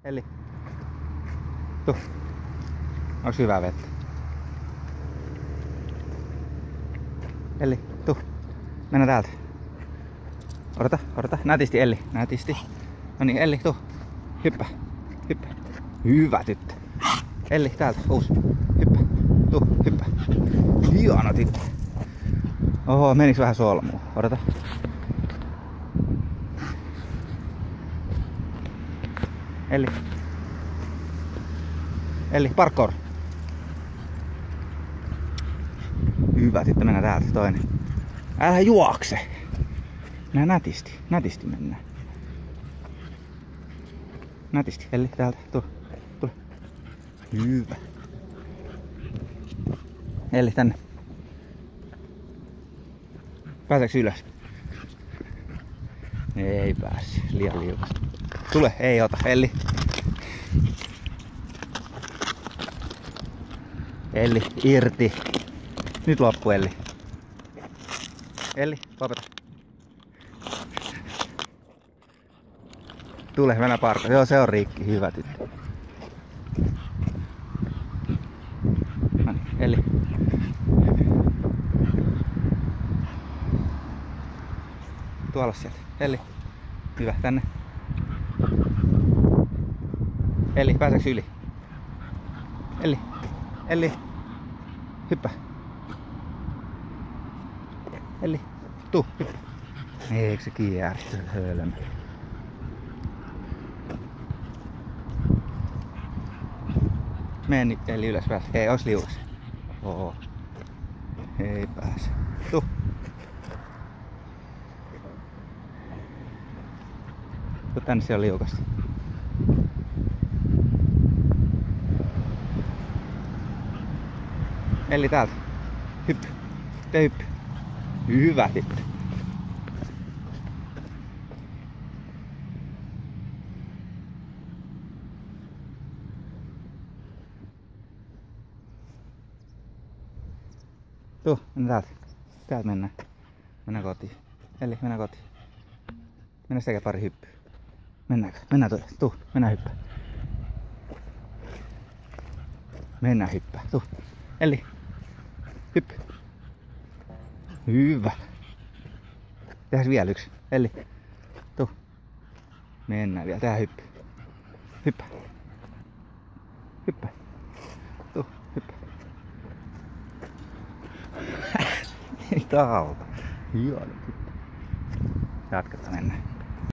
Elli. Tuu. Onks hyvää vettä? Elli, tuu. Mennään täältä. Odota. Nätisti Elli, nätisti. No niin, Elli, tuu. Hyppä. Hyvä tyttö. Elli, täältä, uusi. Hyppä. Tuu, hyppä. Hieno tyttö. Oho, meniks vähän solmuun? Odota. Elli, parkour. Hyvä, sitten mennään täältä toinen. Älä juokse. Mennään nätisti mennään. Nätisti, Elli, täältä, tule. Hyvä. Elli, tänne. Pääseekö ylös? Ei pääse, liian liukas. Tule, ei ota, Elli. Elli, irti. Nyt loppu, Elli. Elli, lopeta. Tule, mennä parko. Joo, se on rikki. Hyvä tyttö. Noniin, Elli. Tuolla sieltä. Elli. Hyvä, tänne. Elli, pääseeks yli? Elli. Hyppä. Elli, tuu, hyppä. Eikö se kierri? Hölmö. Mene Elli ylös pääse. Ei, ois liukas. Oo. Ei pääse. Tuu. Tuu tänne, se on liukasta. Elli täältä. Hyppy. Tee hyppy. Hyvä tyttö. Tuu, mennään täältä. Täältä mennään. Mennään kotiin. Elli, mennään kotiin. Mennään sekä pari hyppyä. Mennäänkö? Mennään tuolle. Tuu, mennään hyppää. Mennään hyppää. Tuu. Elli. Hyppy. Hyvä. Tehdään vielä yksi. Elli. Tuu. Mennään vielä. Tehdään hyppy. Hyppä. Hyppä. Tuu. Hyppä. Ei tauta. Hieno. Jatketaan mennään.